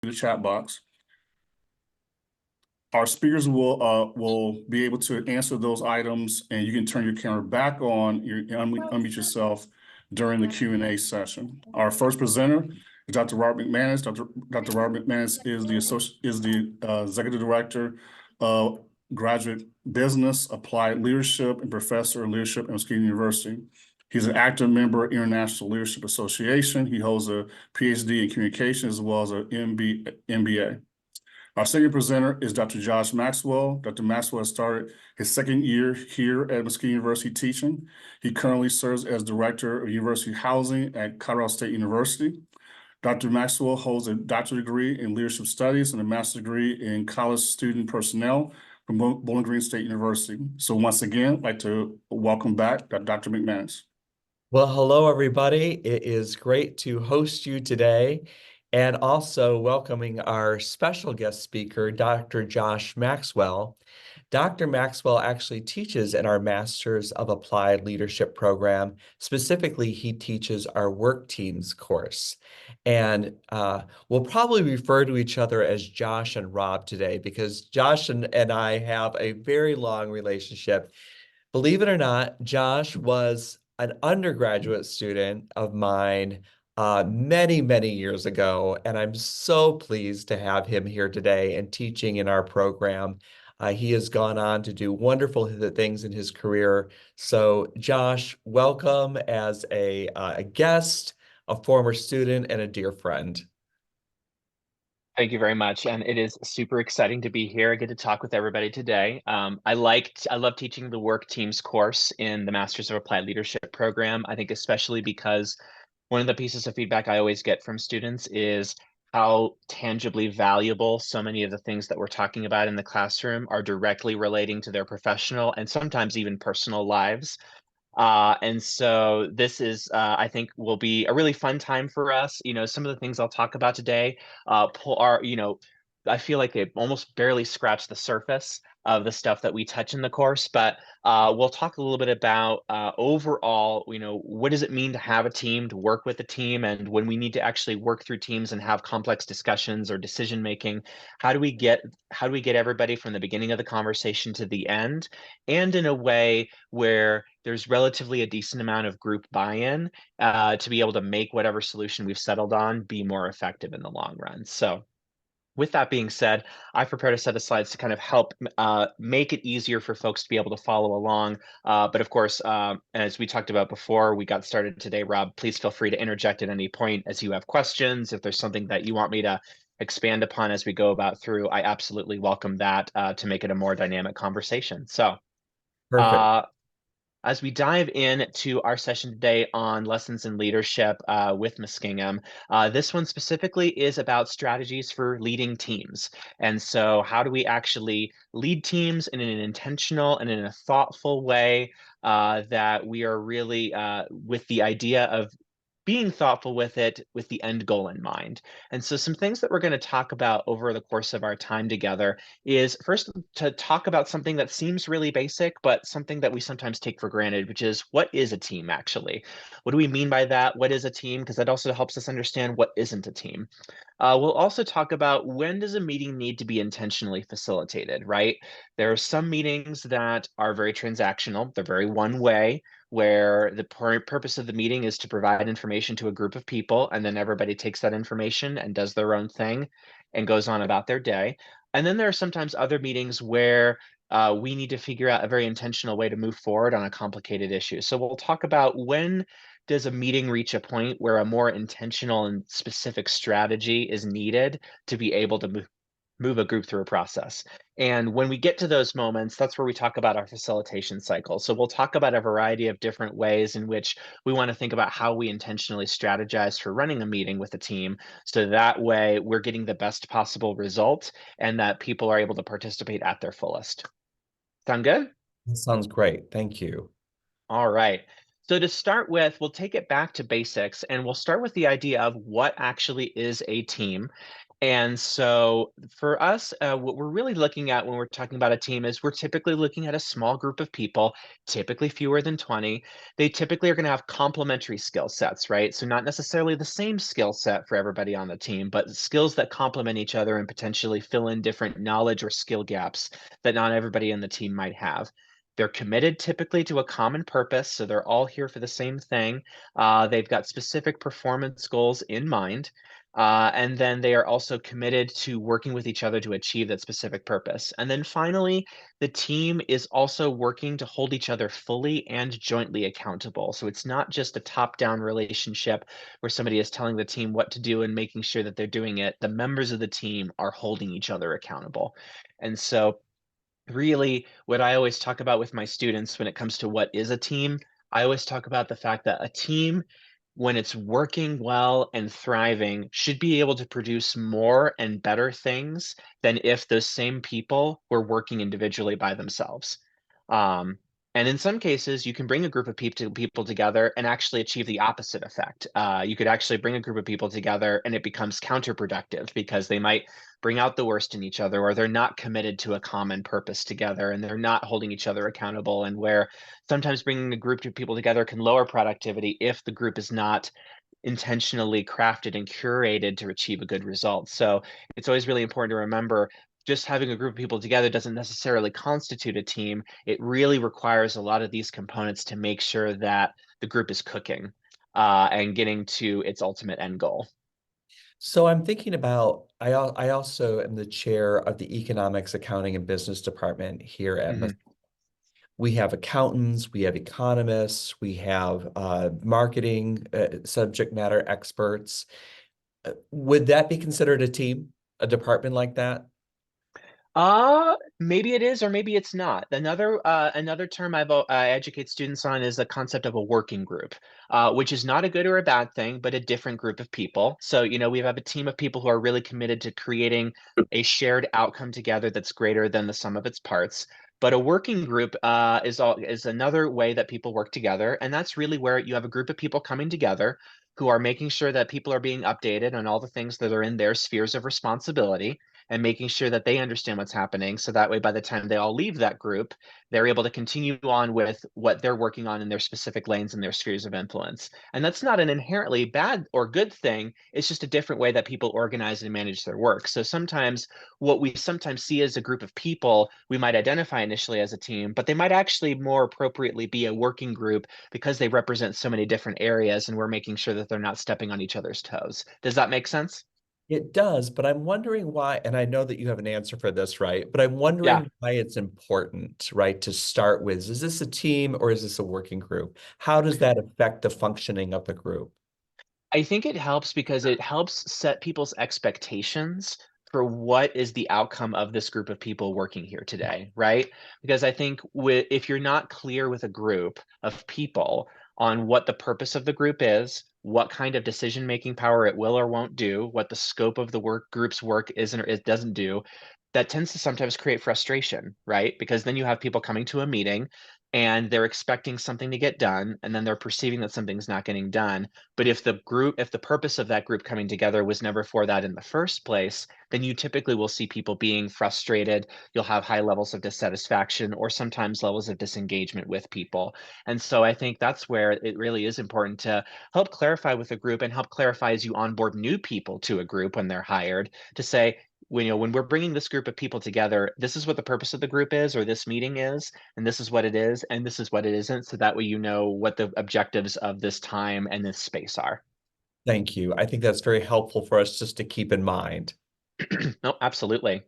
the chat box. Our speakers will be able to answer those items, and you can turn your camera back on, unmute yourself during the Q&A session. Our first presenter is Dr. Robert McManus. Dr. Robert McManus is the Executive Director of Graduate Business, Applied Leadership, and Professor of Leadership at Muskingum University. He's an active member of International Leadership Association. He holds a PhD in communication as well as an MBA. Our second presenter is Dr. Josh Maxwell. Dr. Maxwell has started his second year here at Muskingum University teaching. He currently serves as Director of University Housing at Colorado State University. Dr. Maxwell holds a doctorate degree in leadership studies and a master's degree in college student personnel from Bowling Green State University. So once again, I'd like to welcome back Dr. McManus. Well, hello, everybody. It is great to host you today and also welcoming our special guest speaker, Dr. Josh Maxwell. Dr. Maxwell actually teaches in our Masters of Applied Leadership program. Specifically, he teaches our work teams course. And we'll probably refer to each other as Josh and Rob today because Josh and I have a very long relationship. Believe it or not, Josh was an undergraduate student of mine many, many years ago, and I'm so pleased to have him here today and teaching in our program. He has gone on to do wonderful things in his career. So, Josh, welcome as a guest, a former student, and a dear friend. Thank you very much. And it is super exciting to be here. I get to talk with everybody today. I love teaching the work teams course in the Masters of Applied Leadership program. I think especially because one of the pieces of feedback I always get from students is how tangibly valuable so many of the things that we're talking about in the classroom are directly relating to their professional and sometimes even personal lives. And so this is, I think, will be a really fun time for us. Some of the things I'll talk about today I feel like they almost barely scratch the surface of the stuff that we touch in the course, but we'll talk a little bit about overall, what does it mean to have a team, to work with a team, and when we need to actually work through teams and have complex discussions or decision making, how do we get everybody from the beginning of the conversation to the end, and in a way where there's relatively a decent amount of group buy-in to be able to make whatever solution we've settled on be more effective in the long run. So with that being said, I've prepared a set of slides to kind of help make it easier for folks to be able to follow along. But of course, as we talked about before we got started today, Rob, please feel free to interject at any point as you have questions. If there's something that you want me to expand upon as we go about through, I absolutely welcome that to make it a more dynamic conversation. So Perfect. as we dive into our session today on lessons in leadership with Muskingum, this one specifically is about strategies for leading teams. And so how do we actually lead teams in an intentional and in a thoughtful way that we are really with the idea of being thoughtful with it with the end goal in mind. And so some things that we're going to talk about over the course of our time together is first to talk about something that seems really basic, but something that we sometimes take for granted, which is what is a team actually? What do we mean by that? What is a team? Because that also helps us understand what isn't a team. We'll also talk about when does a meeting need to be intentionally facilitated, right? There are some meetings that are very transactional. They're very one way, where the purpose of the meeting is to provide information to a group of people, and then everybody takes that information and does their own thing and goes on about their day. And then there are sometimes other meetings where we need to figure out a very intentional way to move forward on a complicated issue. So we'll talk about when does a meeting reach a point where a more intentional and specific strategy is needed to be able to move a group through a process. And when we get to those moments, that's where we talk about our facilitation cycle. So we'll talk about a variety of different ways in which we want to think about how we intentionally strategize for running a meeting with a team. So that way we're getting the best possible result and that people are able to participate at their fullest. Sound good? That sounds great. Thank you. All right. So to start with, we'll take it back to basics and we'll start with the idea of what actually is a team. And so for us, what we're really looking at when we're talking about a team is we're typically looking at a small group of people, typically fewer than 20. They typically are going to have complementary skill sets, right? So not necessarily the same skill set for everybody on the team, but skills that complement each other and potentially fill in different knowledge or skill gaps that not everybody in the team might have. They're committed typically to a common purpose, so they're all here for the same thing. They've got specific performance goals in mind. And then they are also committed to working with each other to achieve that specific purpose. And then finally, the team is also working to hold each other fully and jointly accountable. So it's not just a top-down relationship where somebody is telling the team what to do and making sure that they're doing it. The members of the team are holding each other accountable. And so really what I always talk about with my students when it comes to what is a team, I always talk about the fact that a team, when it's working well and thriving, should be able to produce more and better things than if those same people were working individually by themselves. Um, and in some cases, you can bring a group of people together and actually achieve the opposite effect. You could actually bring a group of people together and it becomes counterproductive because they might bring out the worst in each other, or they're not committed to a common purpose together and they're not holding each other accountable. And where sometimes bringing a group of people together can lower productivity if the group is not intentionally crafted and curated to achieve a good result. So it's always really important to remember just having a group of people together doesn't necessarily constitute a team. It really requires a lot of these components to make sure that the group is cooking and getting to its ultimate end goal. So I'm thinking about, I also am the chair of the Economics, Accounting, and Business Department here at Mhm. We have accountants, we have economists, we have marketing subject matter experts. Would that be considered a team, a department like that? Maybe it is, or maybe it's not. Another term I educate students on is the concept of a working group, which is not a good or a bad thing, but a different group of people. So, we have a team of people who are really committed to creating a shared outcome together that's greater than the sum of its parts. But a working group is another way that people work together, and that's really where you have a group of people coming together who are making sure that people are being updated on all the things that are in their spheres of responsibility and making sure that they understand what's happening. So that way, by the time they all leave that group, they're able to continue on with what they're working on in their specific lanes and their spheres of influence. And that's not an inherently bad or good thing. It's just a different way that people organize and manage their work. So sometimes what we sometimes see as a group of people, we might identify initially as a team, but they might actually more appropriately be a working group because they represent so many different areas and we're making sure that they're not stepping on each other's toes. Does that make sense? It does, but I'm wondering why, and I know that you have an answer for this, right? But I'm Yeah. wondering why it's important, right, to start with. Is this a team or is this a working group? How does that affect the functioning of the group? I think it helps because it helps set people's expectations for what is the outcome of this group of people working here today, right? Because I think if you're not clear with a group of people on what the purpose of the group is, what kind of decision-making power it will or won't do, what the scope of the group's work isn't or it doesn't do, that tends to sometimes create frustration, right? Because then you have people coming to a meeting and they're expecting something to get done, and then they're perceiving that something's not getting done. But if the purpose of that group coming together was never for that in the first place, then you typically will see people being frustrated. You'll have high levels of dissatisfaction or sometimes levels of disengagement with people. And so I think that's where it really is important to help clarify with a group and help clarify as you onboard new people to a group when they're hired to say, when we're bringing this group of people together, this is what the purpose of the group is, or this meeting is, and this is what it is, and this is what it isn't. So that way you know what the objectives of this time and this space are. Thank you. I think that's very helpful for us just to keep in mind. No, absolutely.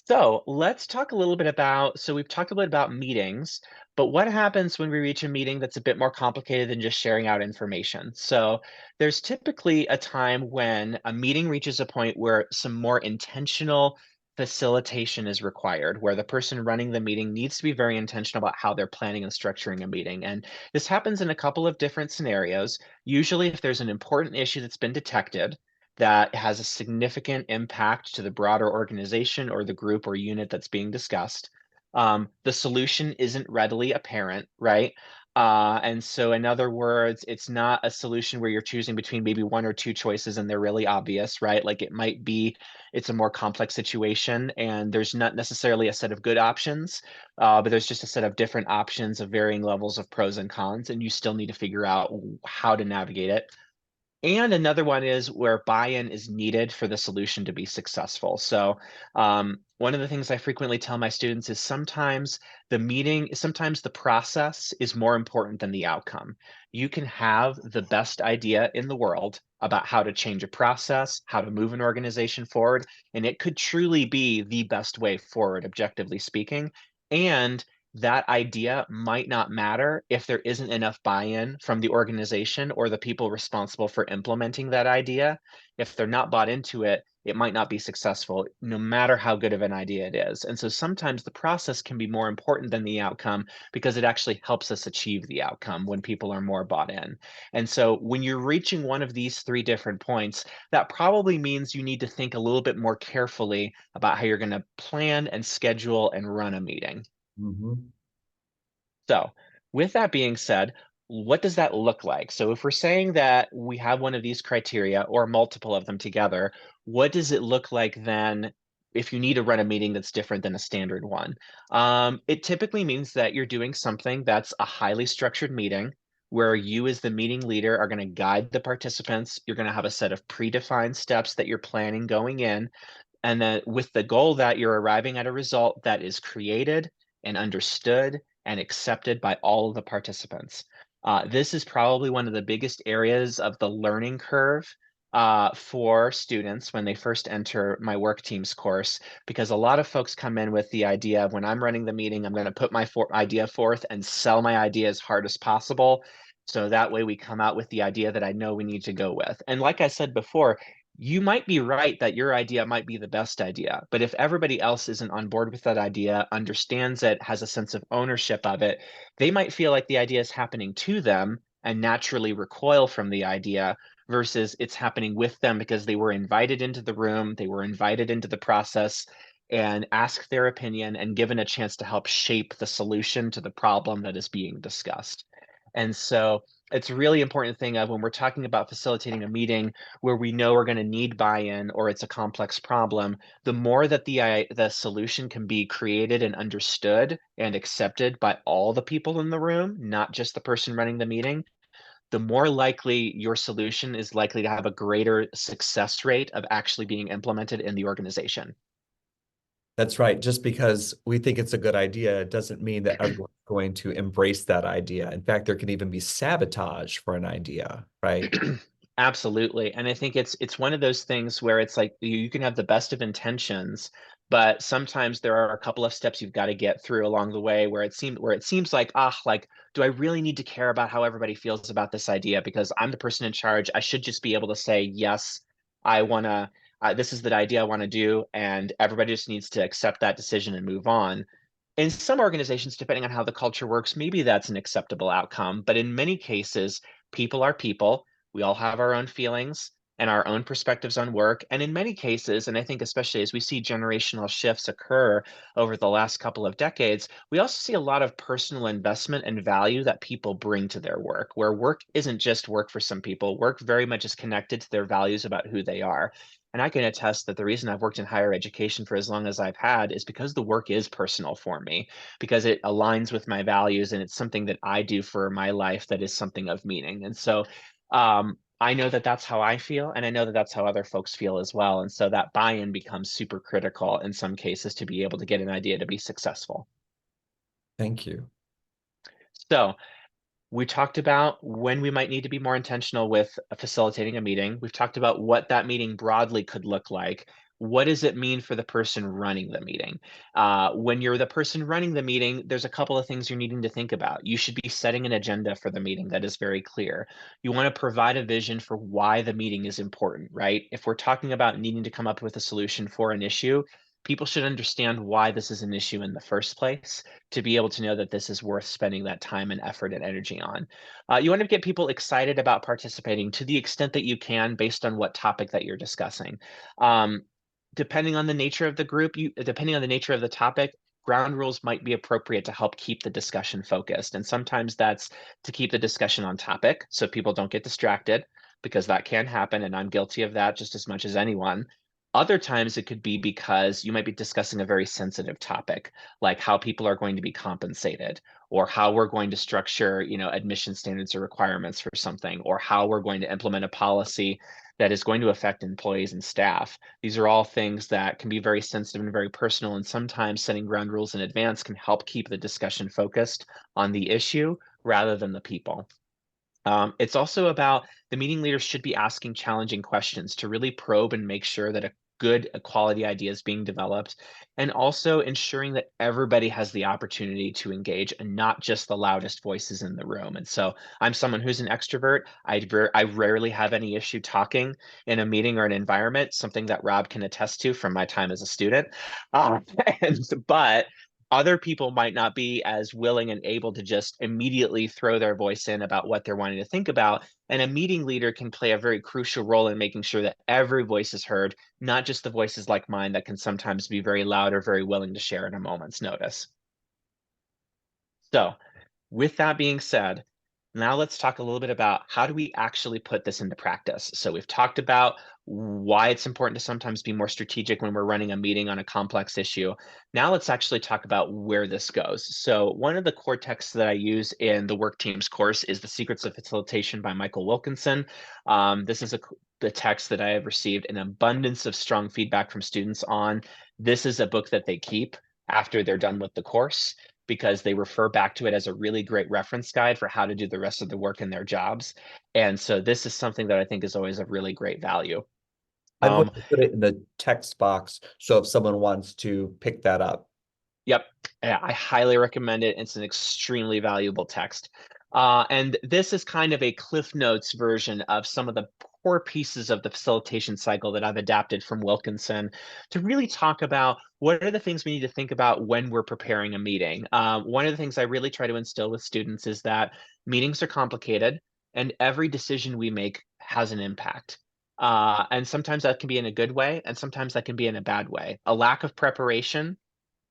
So let's talk a little bit about, so we've talked a bit about meetings, but what happens when we reach a meeting that's a bit more complicated than just sharing out information? So there's typically a time when a meeting reaches a point where some more intentional facilitation is required, where the person running the meeting needs to be very intentional about how they're planning and structuring a meeting. And this happens in a couple of different scenarios. Usually if there's an important issue that's been detected, that has a significant impact to the broader organization or the group or unit that's being discussed. The solution isn't readily apparent, right? And so in other words, it's not a solution where you're choosing between maybe one or two choices and they're really obvious, right? Like it might be, it's a more complex situation and there's not necessarily a set of good options, but there's just a set of different options of varying levels of pros and cons, and you still need to figure out how to navigate it. And another one is where buy-in is needed for the solution to be successful. So one of the things I frequently tell my students is sometimes sometimes the process is more important than the outcome. You can have the best idea in the world about how to change a process, how to move an organization forward, and it could truly be the best way forward, objectively speaking. And that idea might not matter if there isn't enough buy-in from the organization or the people responsible for implementing that idea. If they're not bought into it, it might not be successful, no matter how good of an idea it is. And so sometimes the process can be more important than the outcome because it actually helps us achieve the outcome when people are more bought in. And so when you're reaching one of these three different points, that probably means you need to think a little bit more carefully about how you're going to plan and schedule and run a meeting. Mhm. So, with that being said, what does that look like? So, if we're saying that we have one of these criteria or multiple of them together, what does it look like then if you need to run a meeting that's different than a standard one? It typically means that you're doing something that's a highly structured meeting where you, as the meeting leader, are going to guide the participants. You're going to have a set of predefined steps that you're planning going in, and then with the goal that you're arriving at a result that is created and understood and accepted by all of the participants. This is probably one of the biggest areas of the learning curve for students when they first enter my work teams course, because a lot of folks come in with the idea of when I'm running the meeting, I'm going to put my idea forth and sell my idea as hard as possible. So that way we come out with the idea that I know we need to go with. And like I said before, you might be right that your idea might be the best idea, but if everybody else isn't on board with that idea, understands it, has a sense of ownership of it, they might feel like the idea is happening to them and naturally recoil from the idea versus it's happening with them because they were invited into the room, they were invited into the process and asked their opinion and given a chance to help shape the solution to the problem that is being discussed. And so it's a really important thing of when we're talking about facilitating a meeting where we know we're going to need buy-in or it's a complex problem, the more that the solution can be created and understood and accepted by all the people in the room, not just the person running the meeting, the more likely your solution is likely to have a greater success rate of actually being implemented in the organization. That's right. Just because we think it's a good idea doesn't mean that everyone's going to embrace that idea. In fact, there can even be sabotage for an idea, right? Absolutely. And I think it's one of those things where it's like you can have the best of intentions, but sometimes there are a couple of steps you've got to get through along the way where it seems like, like, do I really need to care about how everybody feels about this idea? Because I'm the person in charge. I should just be able to say, yes, I want to, this is the idea I want to do, and everybody just needs to accept that decision and move on. In some organizations, depending on how the culture works, maybe that's an acceptable outcome. But in many cases, people are people. We all have our own feelings and our own perspectives on work. And in many cases, and I think especially as we see generational shifts occur over the last couple of decades, we also see a lot of personal investment and value that people bring to their work, where work isn't just work for some people. Work very much is connected to their values about who they are. And I can attest that the reason I've worked in higher education for as long as I've had is because the work is personal for me, because it aligns with my values and it's something that I do for my life that is something of meaning. And so I know that that's how I feel, and I know that that's how other folks feel as well. And so that buy-in becomes super critical in some cases to be able to get an idea to be successful. Thank you. So we talked about when we might need to be more intentional with facilitating a meeting. We've talked about what that meeting broadly could look like. What does it mean for the person running the meeting? When you're the person running the meeting, there's a couple of things you're needing to think about. You should be setting an agenda for the meeting that is very clear. You want to provide a vision for why the meeting is important, right? If we're talking about needing to come up with a solution for an issue, people should understand why this is an issue in the first place to be able to know that this is worth spending that time and effort and energy on. You want to get people excited about participating to the extent that you can based on what topic that you're discussing. Um, depending on the nature of the group, depending on the nature of the topic, ground rules might be appropriate to help keep the discussion focused. And sometimes that's to keep the discussion on topic so people don't get distracted, because that can happen, and I'm guilty of that just as much as anyone. Other times it could be because you might be discussing a very sensitive topic, like how people are going to be compensated, or how we're going to structure, admission standards or requirements for something, or how we're going to implement a policy that is going to affect employees and staff. These are all things that can be very sensitive and very personal, and sometimes setting ground rules in advance can help keep the discussion focused on the issue rather than the people. It's also about the meeting leaders should be asking challenging questions to really probe and make sure that a quality idea is being developed, and also ensuring that everybody has the opportunity to engage and not just the loudest voices in the room. And so I'm someone who's an extrovert. I rarely have any issue talking in a meeting or an environment, something that Rob can attest to from my time as a student. Uh, but other people might not be as willing and able to just immediately throw their voice in about what they're wanting to think about. And a meeting leader can play a very crucial role in making sure that every voice is heard, not just the voices like mine that can sometimes be very loud or very willing to share at a moment's notice. So, with that being said, now let's talk a little bit about how do we actually put this into practice. So we've talked about why it's important to sometimes be more strategic when we're running a meeting on a complex issue. Now let's actually talk about where this goes. So one of the core texts that I use in the Work Teams course is The Secrets of Facilitation by Michael Wilkinson. This is the text that I have received an abundance of strong feedback from students on. This is a book that they keep after they're done with the course, because they refer back to it as a really great reference guide for how to do the rest of the work in their jobs. And so this is something that I think is always of really great value. I'm going to put it in the text box, so if someone wants to pick that up. Yep, yeah, I highly recommend it. It's an extremely valuable text. And this is kind of a Cliff Notes version of some of the core pieces of the facilitation cycle that I've adapted from Wilkinson to really talk about what are the things we need to think about when we're preparing a meeting. One of the things I really try to instill with students is that meetings are complicated and every decision we make has an impact. And sometimes that can be in a good way, and sometimes that can be in a bad way. A lack of preparation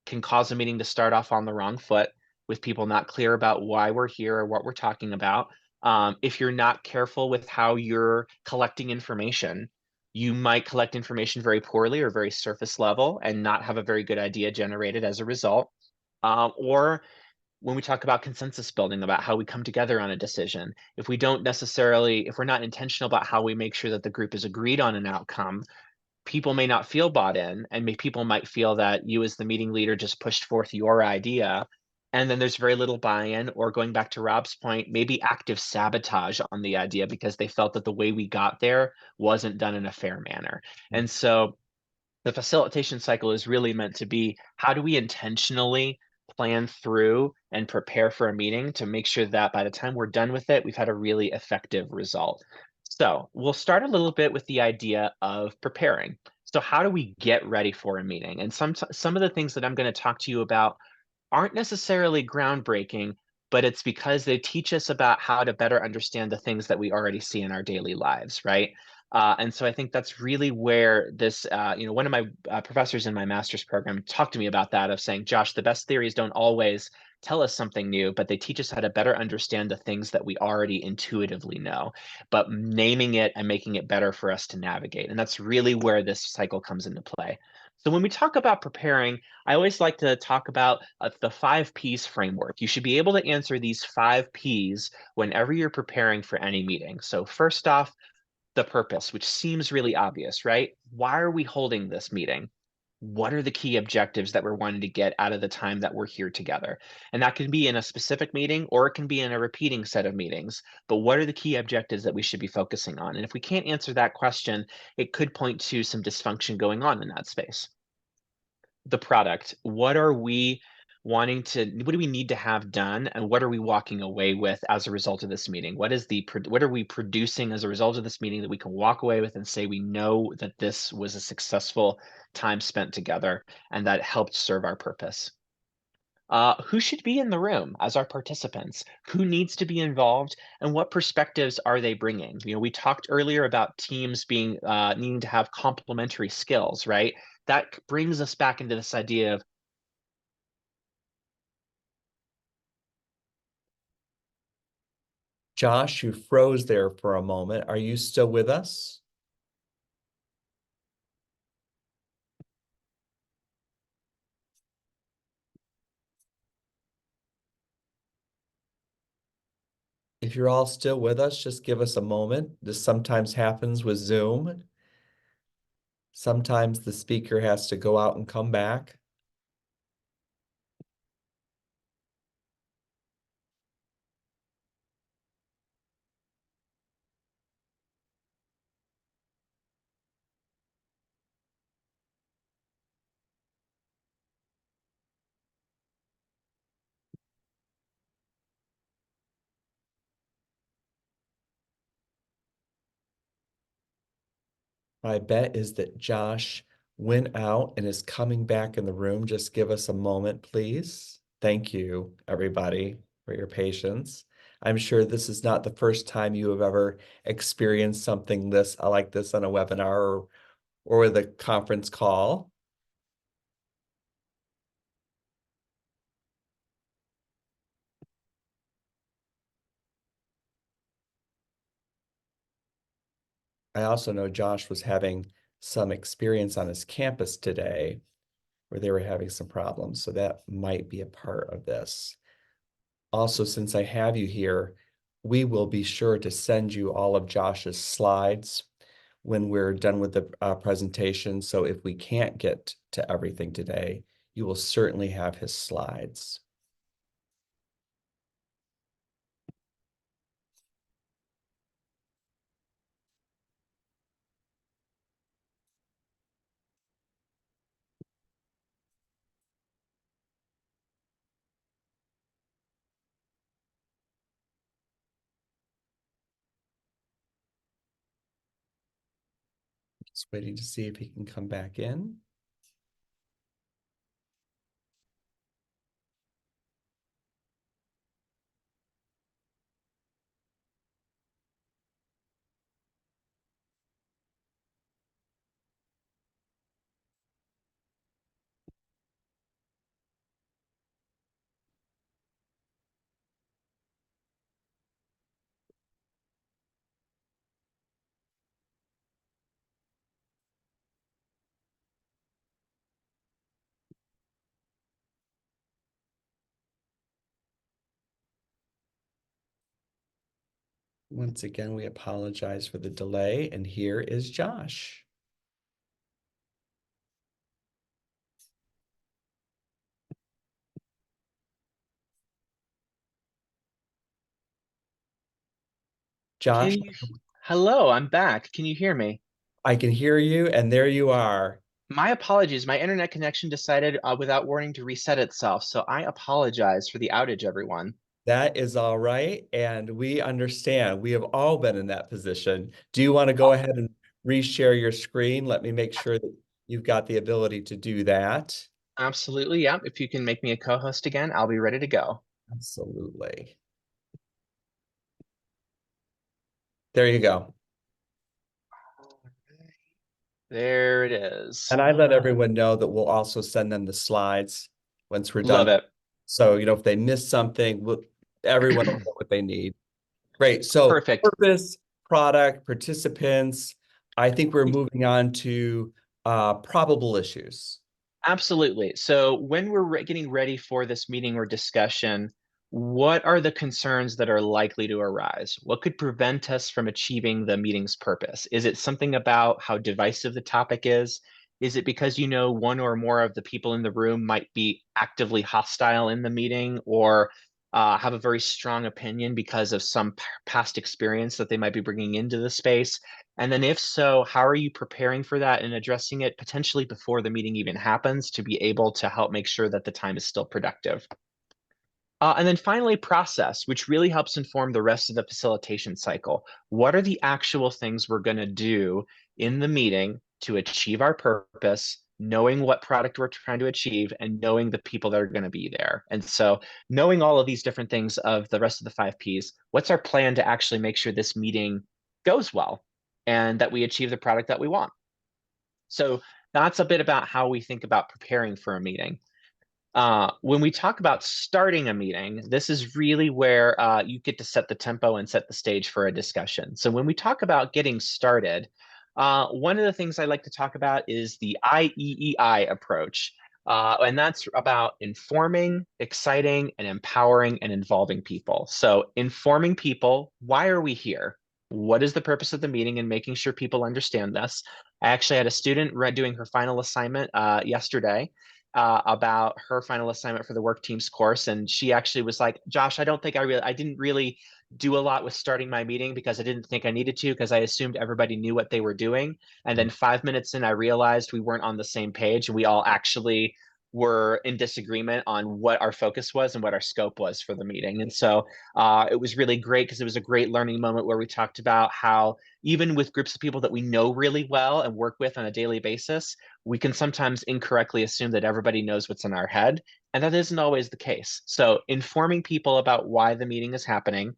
can cause a meeting to start off on the wrong foot with people not clear about why we're here or what we're talking about. If you're not careful with how you're collecting information, you might collect information very poorly or very surface level and not have a very good idea generated as a result. Or when we talk about consensus building, about how we come together on a decision, if we're not intentional about how we make sure that the group is agreed on an outcome, people may not feel bought in, and people might feel that you as the meeting leader just pushed forth your idea, and then there's very little buy-in, or going back to Rob's point, maybe active sabotage on the idea because they felt that the way we got there wasn't done in a fair manner. And so the facilitation cycle is really meant to be, how do we intentionally plan through and prepare for a meeting to make sure that by the time we're done with it, we've had a really effective result. So we'll start a little bit with the idea of preparing. So how do we get ready for a meeting? And some of the things that I'm going to talk to you about aren't necessarily groundbreaking, but it's because they teach us about how to better understand the things that we already see in our daily lives, right? And so I think that's really where this, one of my professors in my master's program talked to me about that, of saying, Josh, the best theories don't always tell us something new, but they teach us how to better understand the things that we already intuitively know, but naming it and making it better for us to navigate. And that's really where this cycle comes into play. So when we talk about preparing, I always like to talk about the 5 Ps framework. You should be able to answer these 5 Ps whenever you're preparing for any meeting. So first off, the purpose, which seems really obvious, right? Why are we holding this meeting? What are the key objectives that we're wanting to get out of the time that we're here together? And that can be in a specific meeting, or it can be in a repeating set of meetings. But what are the key objectives that we should be focusing on? And if we can't answer that question, it could point to some dysfunction going on in that space. The product, what do we need to have done, and what are we walking away with as a result of this meeting? What are we producing as a result of this meeting that we can walk away with and say we know that this was a successful time spent together and that it helped serve our purpose? Who should be in the room as our participants? Who needs to be involved, and what perspectives are they bringing? We talked earlier about teams needing to have complementary skills, right? That brings us back into this idea of Josh, you froze there for a moment. Are you still with us? If you're all still with us, just give us a moment. This sometimes happens with Zoom. Sometimes the speaker has to go out and come back. My bet is that Josh went out and is coming back in the room. Just give us a moment, please. Thank you, everybody, for your patience. I'm sure this is not the first time you have ever experienced something like this on a webinar or with a conference call. I also know Josh was having some experience on his campus today where they were having some problems, so that might be a part of this. Also, since I have you here, we will be sure to send you all of Josh's slides when we're done with the presentation. So if we can't get to everything today, you will certainly have his slides. Just waiting to see if he can come back in. Once again, we apologize for the delay, and here is Josh. Josh, Hello, I'm back. Can you hear me? I can hear you, and there you are. My apologies. My internet connection decided without warning to reset itself. So I apologize for the outage, everyone. That is all right, and we understand. We have all been in that position. Do you want to Uh, go ahead and reshare your screen? Let me make sure that you've got the ability to do that. Absolutely. Yeah. If you can make me a co-host again, I'll be ready to go. Absolutely. There you go. There it is. And I let everyone know that we'll also send them the slides once we're done. Love it. So, if they miss something, everyone will know what they need. Great. So Perfect. purpose, product, participants. I think we're moving on to probable issues. Absolutely. So when we're getting ready for this meeting or discussion, what are the concerns that are likely to arise? What could prevent us from achieving the meeting's purpose? Is it something about how divisive the topic is? Is it because you know one or more of the people in the room might be actively hostile in the meeting or have a very strong opinion because of some past experience that they might be bringing into the space? And then if so, how are you preparing for that and addressing it potentially before the meeting even happens to be able to help make sure that the time is still productive? And then finally, process, which really helps inform the rest of the facilitation cycle. What are the actual things we're going to do in the meeting to achieve our purpose, knowing what product we're trying to achieve, and knowing the people that are going to be there? And so, knowing all of these different things of the rest of the 5Ps, what's our plan to actually make sure this meeting goes well and that we achieve the product that we want? So, that's a bit about how we think about preparing for a meeting. When we talk about starting a meeting, this is really where you get to set the tempo and set the stage for a discussion. So when we talk about getting started, one of the things I like to talk about is the IEEI approach. And that's about informing, exciting, and empowering and involving people. So informing people, why are we here? What is the purpose of the meeting, and making sure people understand this. I actually had a student doing her final assignment yesterday about her final assignment for the work teams course. And she actually was like, Josh, I didn't really do a lot with starting my meeting because I didn't think I needed to, because I assumed everybody knew what they were doing. And then 5 minutes in, I realized we weren't on the same page, and we all actually were in disagreement on what our focus was and what our scope was for the meeting. And so it was really great, because it was a great learning moment where we talked about how even with groups of people that we know really well and work with on a daily basis, we can sometimes incorrectly assume that everybody knows what's in our head, and that isn't always the case. So informing people about why the meeting is happening,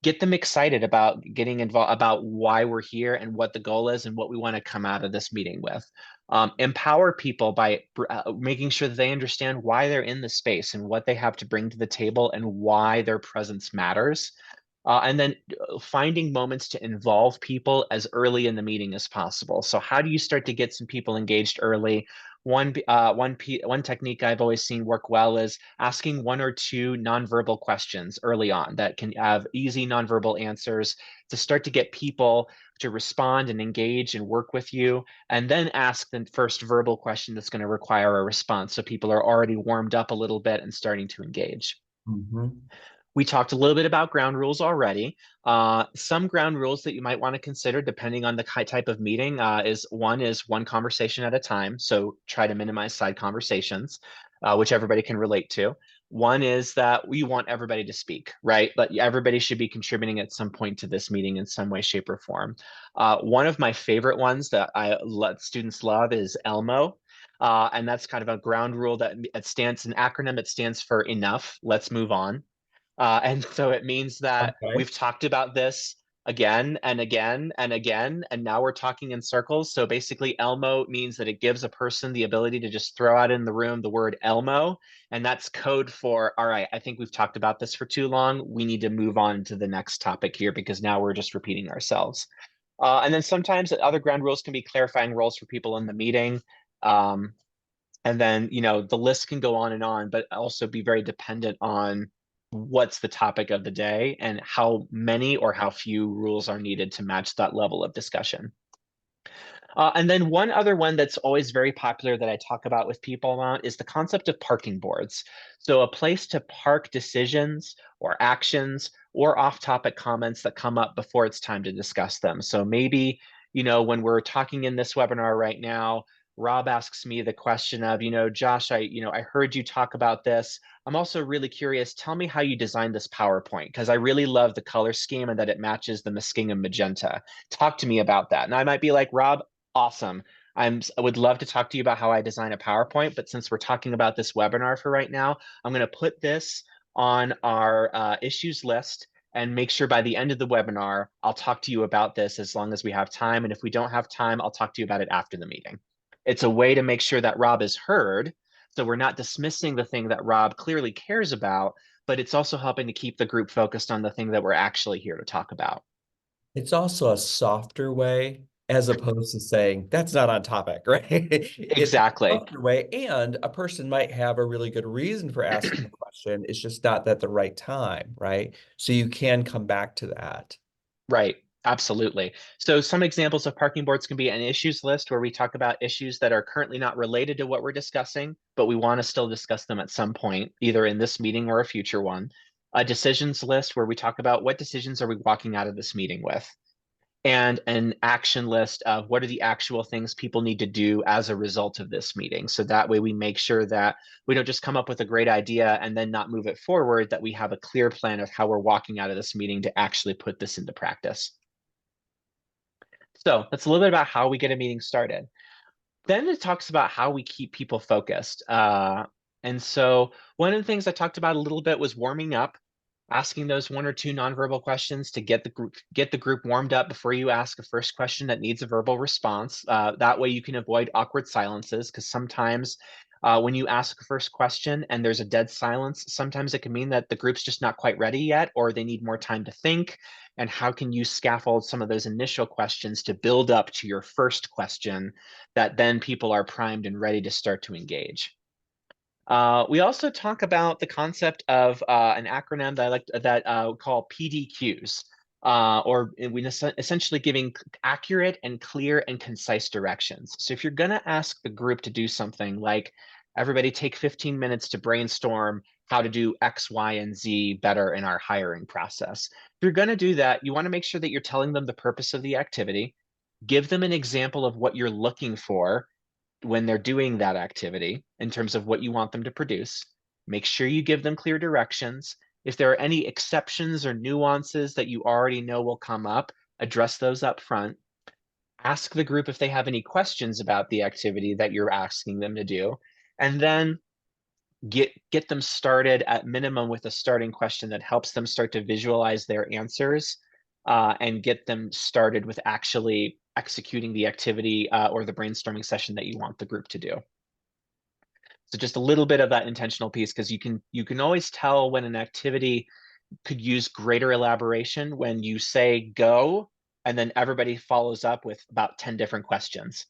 get them excited about getting involved, about why we're here and what the goal is and what we want to come out of this meeting with. Empower people by making sure that they understand why they're in the space and what they have to bring to the table and why their presence matters. And then finding moments to involve people as early in the meeting as possible. So how do you start to get some people engaged early? One technique I've always seen work well is asking 1 or 2 nonverbal questions early on that can have easy nonverbal answers to start to get people to respond and engage and work with you, and then ask the first verbal question that's going to require a response, so people are already warmed up a little bit and starting to engage. Mhm. We talked a little bit about ground rules already. Some ground rules that you might want to consider depending on the type of meeting is one conversation at a time. So try to minimize side conversations, which everybody can relate to. One is that we want everybody to speak, right? But everybody should be contributing at some point to this meeting in some way, shape, or form. One of my favorite ones that I let students love is ELMO. And that's kind of a ground rule that it stands, an acronym. It stands for enough, let's move on. And so it means that Okay. we've talked about this again and again and again, and now we're talking in circles. So basically, Elmo means that it gives a person the ability to just throw out in the room the word Elmo, and that's code for, all right, I think we've talked about this for too long. We need to move on to the next topic here, because now we're just repeating ourselves. And then sometimes other ground rules can be clarifying roles for people in the meeting. Um, and then, the list can go on, but also be very dependent on what's the topic of the day and how many or how few rules are needed to match that level of discussion. And then one other one that's always very popular that I talk about with people about is the concept of parking boards. So a place to park decisions or actions or off-topic comments that come up before it's time to discuss them. So maybe, when we're talking in this webinar right now, Rob asks me the question of, Josh, I heard you talk about this. I'm also really curious. Tell me how you designed this PowerPoint, because I really love the color scheme and that it matches the Muskingum magenta. Talk to me about that. And I might be like, Rob, awesome. I would love to talk to you about how I design a PowerPoint, but since we're talking about this webinar for right now, I'm going to put this on our issues list and make sure by the end of the webinar, I'll talk to you about this as long as we have time. And if we don't have time, I'll talk to you about it after the meeting. It's a way to make sure that Rob is heard. So we're not dismissing the thing that Rob clearly cares about, but it's also helping to keep the group focused on the thing that we're actually here to talk about. It's also a softer way, as opposed to saying that's not on topic, right? It's a Exactly. softer way, and a person might have a really good reason for asking the question. It's just not at the right time, right? So you can come back to that. Right. Absolutely. So some examples of parking boards can be an issues list where we talk about issues that are currently not related to what we're discussing, but we want to still discuss them at some point, either in this meeting or a future one. A decisions list where we talk about what decisions are we walking out of this meeting with, and an action list of what are the actual things people need to do as a result of this meeting. So that way we make sure that we don't just come up with a great idea and then not move it forward, that we have a clear plan of how we're walking out of this meeting to actually put this into practice. So that's a little bit about how we get a meeting started. Then it talks about how we keep people focused. And so one of the things I talked about a little bit was warming up, asking those 1 or 2 nonverbal questions to get the group warmed up before you ask a first question that needs a verbal response. That way you can avoid awkward silences, because sometimes When you ask the first question and there's a dead silence, sometimes it can mean that the group's just not quite ready yet, or they need more time to think. And how can you scaffold some of those initial questions to build up to your first question that then people are primed and ready to start to engage? We also talk about the concept of an acronym that I like that call PDQs, or we essentially giving accurate and clear and concise directions. So if you're going to ask the group to do something like everybody take 15 minutes to brainstorm how to do X, Y, and Z better in our hiring process. If you're going to do that, you want to make sure that you're telling them the purpose of the activity, give them an example of what you're looking for when they're doing that activity in terms of what you want them to produce. Make sure you give them clear directions. If there are any exceptions or nuances that you already know will come up, address those up front. Ask the group if they have any questions about the activity that you're asking them to do. And then get them started at minimum with a starting question that helps them start to visualize their answers, and get them started with actually executing the activity or the brainstorming session that you want the group to do. So just a little bit of that intentional piece, because you can always tell when an activity could use greater elaboration when you say go and then everybody follows up with about 10 different questions.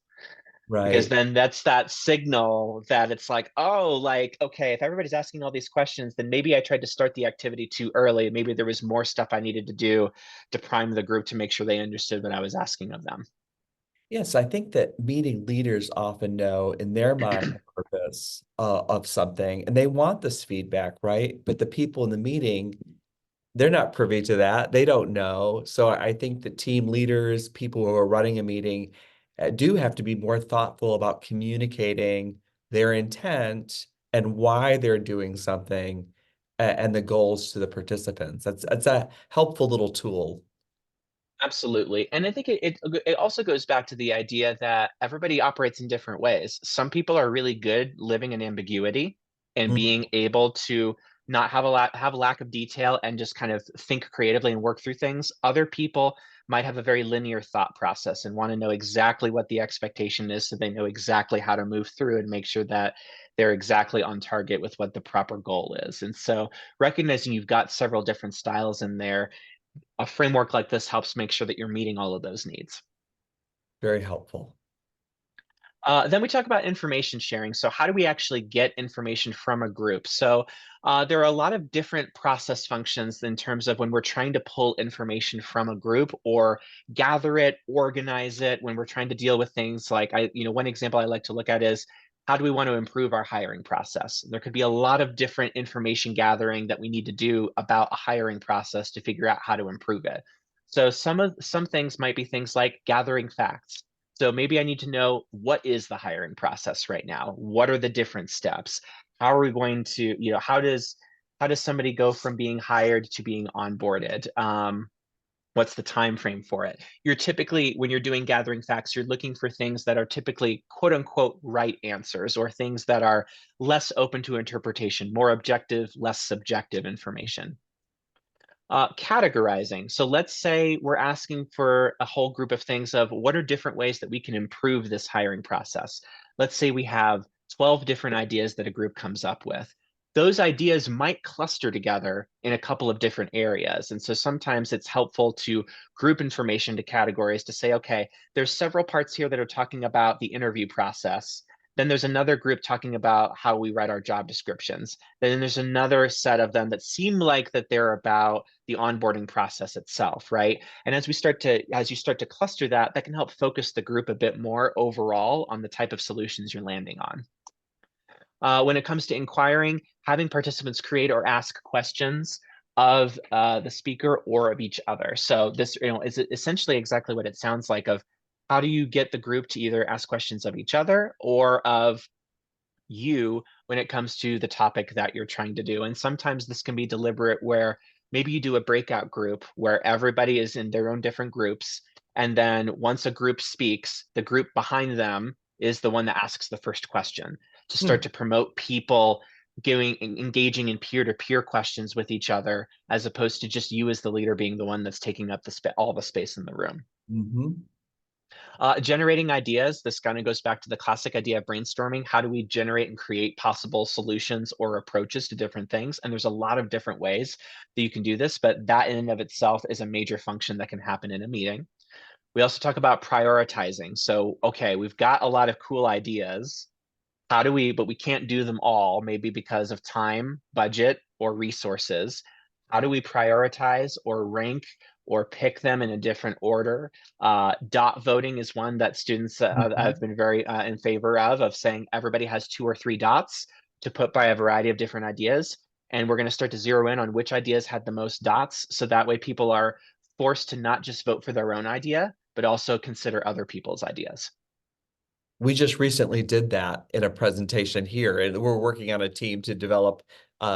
Because Right. then that's that signal that it's like, oh, like, okay, if everybody's asking all these questions, then maybe I tried to start the activity too early. Maybe there was more stuff I needed to do to prime the group to make sure they understood what I was asking of them. Yes, I think that meeting leaders often know in their mind the purpose of something, and they want this feedback, right? But the people in the meeting, they're not privy to that. They don't know. So I think that team leaders, people who are running a meeting, do have to be more thoughtful about communicating their intent and why they're doing something and the goals to the participants. That's a helpful little tool. Absolutely. And I think it also goes back to the idea that everybody operates in different ways. Some people are really good living in ambiguity and Mm, being able to not have a lack of detail and just kind of think creatively and work through things. Other people might have a very linear thought process and want to know exactly what the expectation is so they know exactly how to move through and make sure that they're exactly on target with what the proper goal is. And so recognizing you've got several different styles in there, a framework like this helps make sure that you're meeting all of those needs. very helpful. Then we talk about information sharing. So how do we actually get information from a group? So there are a lot of different process functions in terms of when we're trying to pull information from a group or gather it, organize it, when we're trying to deal with things like, one example I like to look at is, how do we want to improve our hiring process? There could be a lot of different information gathering that we need to do about a hiring process to figure out how to improve it. So some things might be things like gathering facts. So maybe I need to know, what is the hiring process right now? What are the different steps? How are we going to, how does somebody go from being hired to being onboarded? What's the time frame for it? You're typically, when you're doing gathering facts, you're looking for things that are typically quote unquote right answers, or things that are less open to interpretation, more objective, less subjective information. Categorizing. So let's say we're asking for a whole group of things of what are different ways that we can improve this hiring process. Let's say we have 12 different ideas that a group comes up with. Those ideas might cluster together in a couple of different areas. And so sometimes it's helpful to group information to categories to say, okay, there's several parts here that are talking about the interview process. Then there's another group talking about how we write our job descriptions. Then there's another set of them that seem like that they're about the onboarding process itself, right? And as you start to cluster that, that can help focus the group a bit more overall on the type of solutions you're landing on. When it comes to inquiring, having participants create or ask questions of the speaker or of each other. So this, is essentially exactly what it sounds like, of how do you get the group to either ask questions of each other or of you when it comes to the topic that you're trying to do. And sometimes this can be deliberate, where maybe you do a breakout group where everybody is in their own different groups. And then once a group speaks, the group behind them is the one that asks the first question, to start Hmm. to promote people engaging in peer-to-peer questions with each other, as opposed to just you as the leader being the one that's taking up all the space in the room. Mhm. Generating ideas. This kind of goes back to the classic idea of brainstorming. How do we generate and create possible solutions or approaches to different things? And there's a lot of different ways that you can do this, but that in and of itself is a major function that can happen in a meeting. We also talk about prioritizing. So, okay, we've got a lot of cool ideas. How do we, but we can't do them all, maybe because of time, budget, or resources. How do we prioritize or rank or pick them in a different order? Dot voting is one that students have been very in favor of saying everybody has 2 or 3 dots to put by a variety of different ideas. And we're going to start to zero in on which ideas had the most dots. So that way people are forced to not just vote for their own idea, but also consider other people's ideas. We just recently did that in a presentation here, and we're working on a team to develop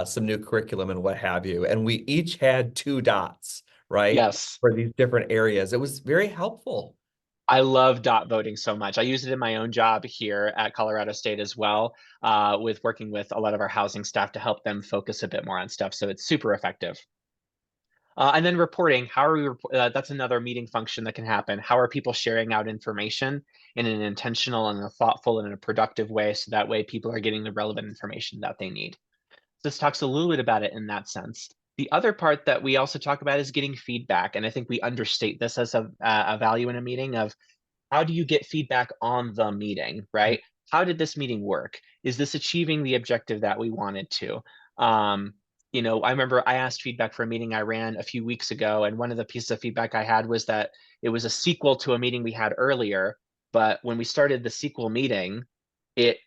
some new curriculum and what have you. And we each had 2 dots, right? Yes. For these different areas. It was very helpful. I love dot voting so much. I use it in my own job here at Colorado State as well, with working with a lot of our housing staff to help them focus a bit more on stuff. So it's super effective. And then reporting, how are we, that's another meeting function that can happen. How are people sharing out information in an intentional and a thoughtful and a productive way, so that way people are getting the relevant information that they need. This talks a little bit about it in that sense. The other part that we also talk about is getting feedback. And I think we understate this as a value in a meeting of, how do you get feedback on the meeting, right? How did this meeting work? Is this achieving the objective that we wanted to? I remember I asked feedback for a meeting I ran a few weeks ago, and one of the pieces of feedback I had was that it was a sequel to a meeting we had earlier, but when we started the sequel meeting,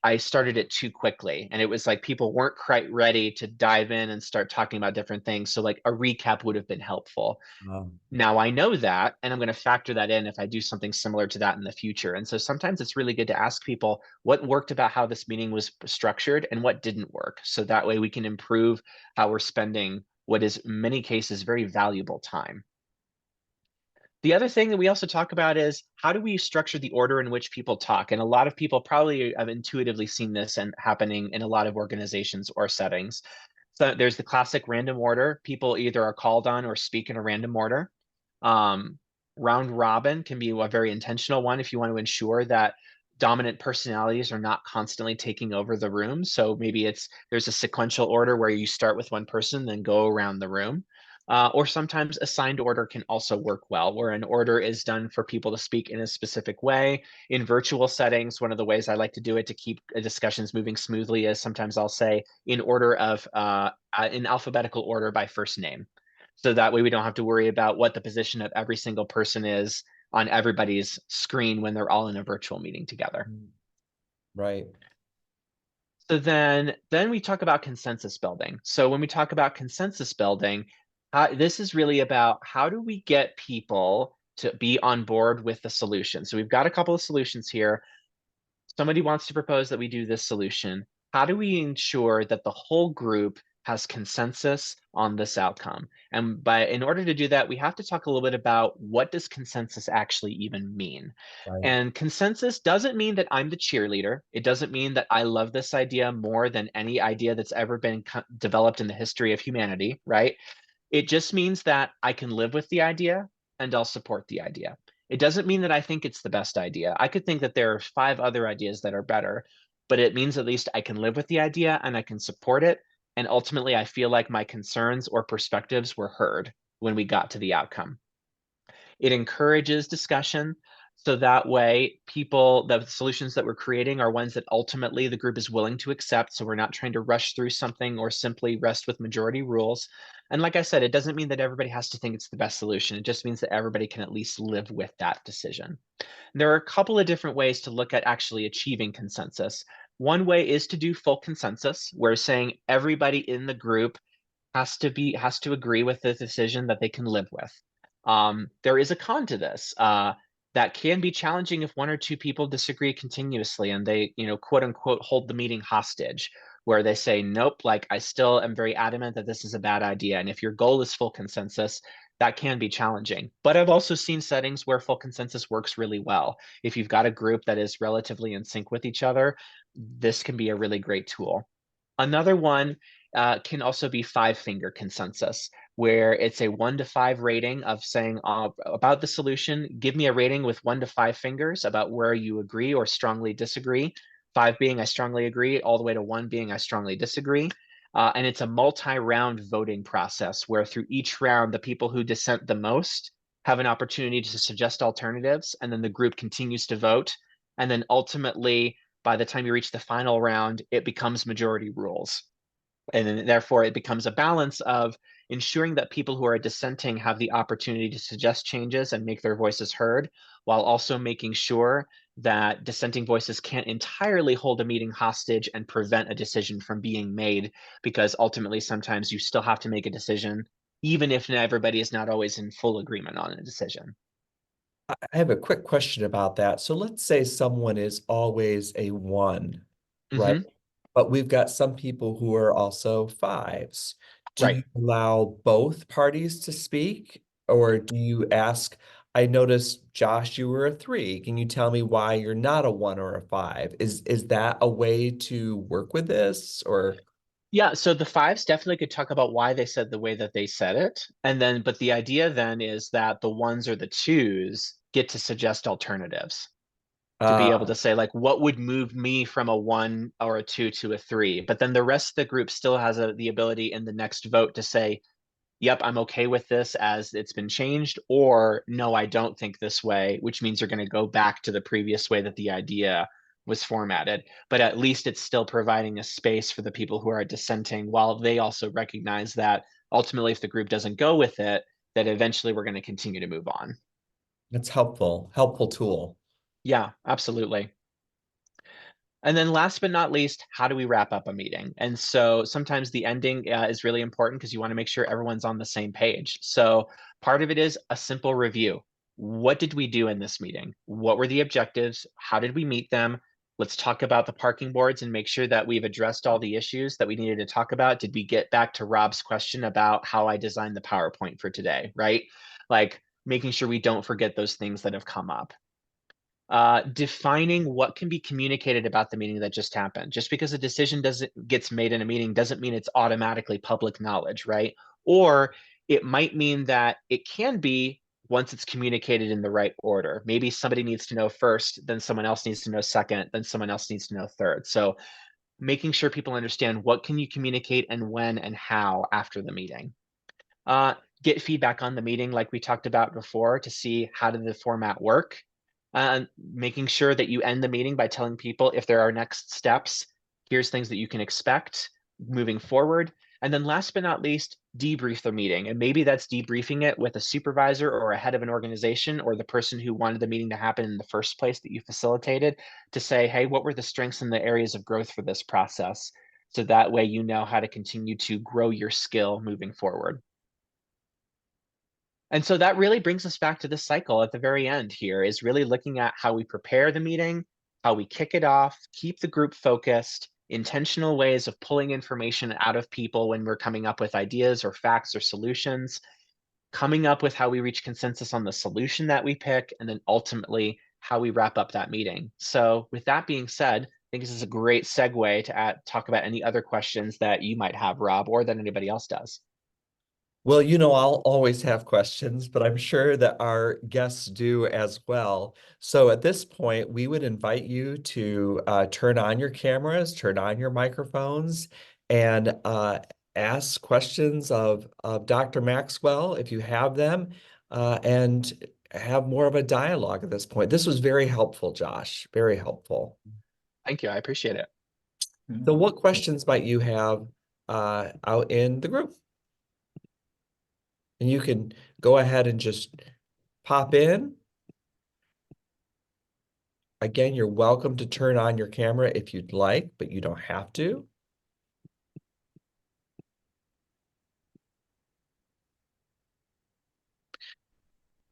I started it too quickly, and it was like people weren't quite ready to dive in and start talking about different things. So like a recap would have been helpful. Now I know that, and I'm going to factor that in if I do something similar to that in the future. And so sometimes it's really good to ask people what worked about how this meeting was structured and what didn't work. So that way we can improve how we're spending what is in many cases very valuable time. The other thing that we also talk about is, how do we structure the order in which people talk? And a lot of people probably have intuitively seen this and happening in a lot of organizations or settings. So there's the classic random order. People either are called on or speak in a random order. Um, Round robin can be a very intentional one if you want to ensure that dominant personalities are not constantly taking over the room. So maybe there's a sequential order where you start with one person, then go around the room. Or sometimes assigned order can also work well, where an order is done for people to speak in a specific way. In virtual settings, one of the ways I like to do it to keep discussions moving smoothly is sometimes I'll say in alphabetical order by first name. So that way we don't have to worry about what the position of every single person is on everybody's screen when they're all in a virtual meeting together. Right. So then we talk about consensus building. So when we talk about consensus building, this is really about, how do we get people to be on board with the solution? So we've got a couple of solutions here. Somebody wants to propose that we do this solution. How do we ensure that the whole group has consensus on this outcome? And in order to do that, we have to talk a little bit about, what does consensus actually even mean? Right. And consensus doesn't mean that I'm the cheerleader. It doesn't mean that I love this idea more than any idea that's ever been developed in the history of humanity, right? It just means that I can live with the idea and I'll support the idea. It doesn't mean that I think it's the best idea. I could think that there are 5 other ideas that are better, but it means at least I can live with the idea and I can support it. And ultimately, I feel like my concerns or perspectives were heard when we got to the outcome. It encourages discussion. So that way, the solutions that we're creating are ones that ultimately the group is willing to accept. So we're not trying to rush through something or simply rest with majority rules. And like I said, it doesn't mean that everybody has to think it's the best solution. It just means that everybody can at least live with that decision. There are a couple of different ways to look at actually achieving consensus. One way is to do full consensus, where saying everybody in the group has to agree with the decision that they can live with. There is a con to this. That can be challenging if 1 or 2 people disagree continuously and they, quote unquote, hold the meeting hostage, where they say, nope, like I still am very adamant that this is a bad idea. And if your goal is full consensus, that can be challenging. But I've also seen settings where full consensus works really well. If you've got a group that is relatively in sync with each other, this can be a really great tool. Another one can also be 5-finger consensus, where it's a 1 to 5 rating of saying about the solution. Give me a rating with 1 to 5 fingers about where you agree or strongly disagree. 5 being I strongly agree, all the way to 1 being I strongly disagree. And it's a multi-round voting process where through each round, the people who dissent the most have an opportunity to suggest alternatives, and then the group continues to vote. And then ultimately, by the time you reach the final round, it becomes majority rules. And then therefore it becomes a balance of ensuring that people who are dissenting have the opportunity to suggest changes and make their voices heard, while also making sure that dissenting voices can't entirely hold a meeting hostage and prevent a decision from being made, because ultimately sometimes you still have to make a decision, even if everybody is not always in full agreement on a decision. I have a quick question about that. So let's say someone is always a 1, right? Mhm. But we've got some people who are also 5s. Do Right. you allow both parties to speak, or do you ask, I noticed, Josh, you were a 3. Can you tell me why you're not a 1 or a 5? Is that a way to work with this, or? Yeah, so the 5s definitely could talk about why they said the way that they said it. And then, but the idea then is that the 1s or the 2s get to suggest alternatives to be able Uh, to say, like, what would move me from a 1 or a 2 to a 3? But then the rest of the group still has the ability in the next vote to say, yep, I'm okay with this as it's been changed, or no, I don't think this way, which means you're going to go back to the previous way that the idea was formatted. But at least it's still providing a space for the people who are dissenting, while they also recognize that ultimately, if the group doesn't go with it, that eventually we're going to continue to move on. that's helpful tool. Yeah, absolutely. And then last but not least, how do we wrap up a meeting? And so sometimes the ending is really important because you want to make sure everyone's on the same page. So part of it is a simple review. What did we do in this meeting? What were the objectives? How did we meet them? Let's talk about the parking boards and make sure that we've addressed all the issues that we needed to talk about. Did we get back to Rob's question about how I designed the PowerPoint for today, right? Like making sure we don't forget those things that have come up. Defining what can be communicated about the meeting that just happened. Just because a decision gets made in a meeting doesn't mean it's automatically public knowledge, right? Or it might mean that it can be once it's communicated in the right order. Maybe somebody needs to know first, then someone else needs to know second, then someone else needs to know third. So making sure people understand what can you communicate and when and how after the meeting. Uh, get feedback on the meeting like we talked about before to see how did the format work. Making sure that you end the meeting by telling people if there are next steps, here's things that you can expect moving forward. And then last but not least, debrief the meeting. And maybe that's debriefing it with a supervisor or a head of an organization or the person who wanted the meeting to happen in the first place that you facilitated, to say, hey, what were the strengths and the areas of growth for this process? So that way you know how to continue to grow your skill moving forward. And so that really brings us back to this cycle at the very end here, is really looking at how we prepare the meeting, how we kick it off, keep the group focused, intentional ways of pulling information out of people when we're coming up with ideas or facts or solutions, coming up with how we reach consensus on the solution that we pick, and then ultimately how we wrap up that meeting. So with that being said, I think this is a great segue to talk about any other questions that you might have, Rob, or that anybody else does. Well, I'll always have questions, but I'm sure that our guests do as well. So at this point, we would invite you to turn on your cameras, turn on your microphones, and ask questions of Dr. Maxwell if you have them, and have more of a dialogue at this point. This was very helpful, Josh, very helpful. Thank you. I appreciate it. So what questions might you have out in the group? And you can go ahead and just pop in. Again, you're welcome to turn on your camera if you'd like, but you don't have to.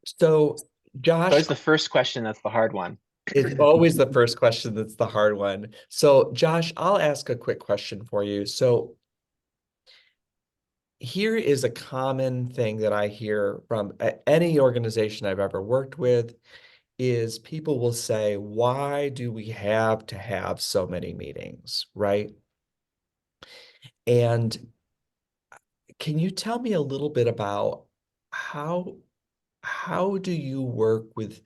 So, Josh, Always the first question that's the hard one. it's always the first question that's the hard one. So, Josh, I'll ask a quick question for you. So, here is a common thing that I hear from any organization I've ever worked with is people will say, why do we have to have so many meetings, right? And Can you tell me a little bit about how how do you work with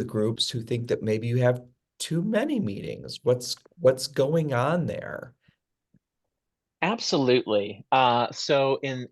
groups who think that maybe you have too many meetings? What's going on there? Absolutely. And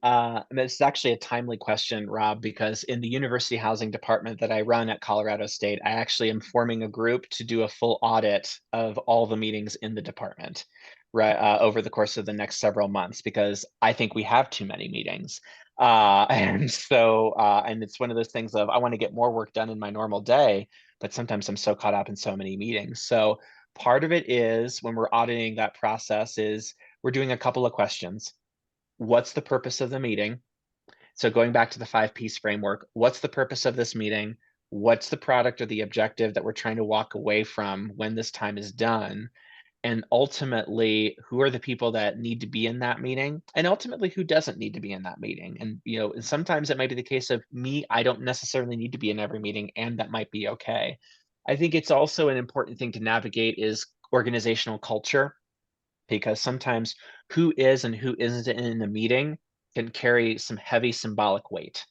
it's actually a timely question, Rob, because in the university housing department that I run at Colorado State, I actually am forming a group to do a full audit of all the meetings in the department, right, over the course of the next several months, because I think we have too many meetings. And it's one of those things of I want to get more work done in my normal day, but sometimes I'm so caught up in so many meetings. So part of it is when we're auditing that process is we're doing a couple of questions. What's the purpose of the meeting? So going back to the 5 piece framework, what's the purpose of this meeting? What's the product or the objective that we're trying to walk away from when this time is done? And ultimately, who are the people that need to be in that meeting? And ultimately, who doesn't need to be in that meeting? And sometimes it might be the case of me, I don't necessarily need to be in every meeting, and that might be okay. I think it's also an important thing to navigate is organizational culture, because sometimes who is and who isn't in a meeting can carry some heavy symbolic weight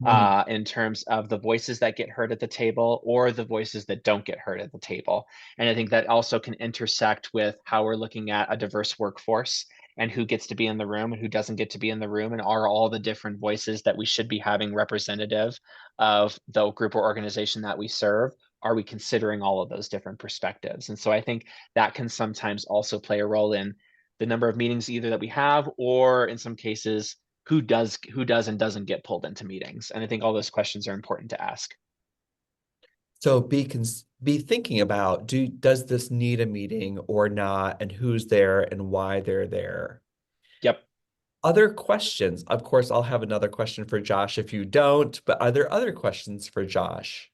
Hmm. in terms of the voices that get heard at the table or the voices that don't get heard at the table. And I think that also can intersect with how we're looking at a diverse workforce and who gets to be in the room and who doesn't get to be in the room, and are all the different voices that we should be having representative of the group or organization that we serve. Are we considering all of those different perspectives? And so I think that can sometimes also play a role in the number of meetings either that we have, or in some cases, who does and doesn't get pulled into meetings. And I think all those questions are important to ask. So be thinking about does this need a meeting or not, and who's there and why they're there. Yep. Other questions. Of course, I'll have another question for Josh if you don't, but are there other questions for Josh?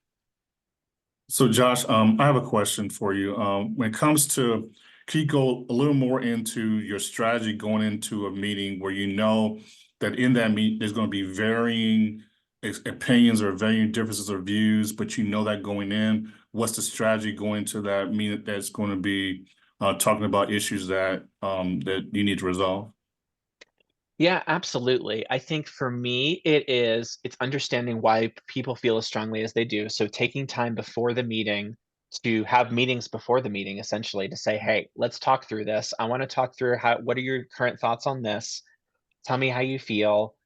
So Josh, I have a question for you. When it comes to, can you go a little more into your strategy going into a meeting where you know that in that meet there's going to be varying opinions or varying differences of views, but you know that going in, what's the strategy going to that meeting that's going to be talking about issues that that you need to resolve? Yeah, absolutely. I think for me, it's understanding why people feel as strongly as they do. So taking time before the meeting to have meetings before the meeting, essentially to say, hey, let's talk through this. I want to talk through what are your current thoughts on this? Tell me how you feel.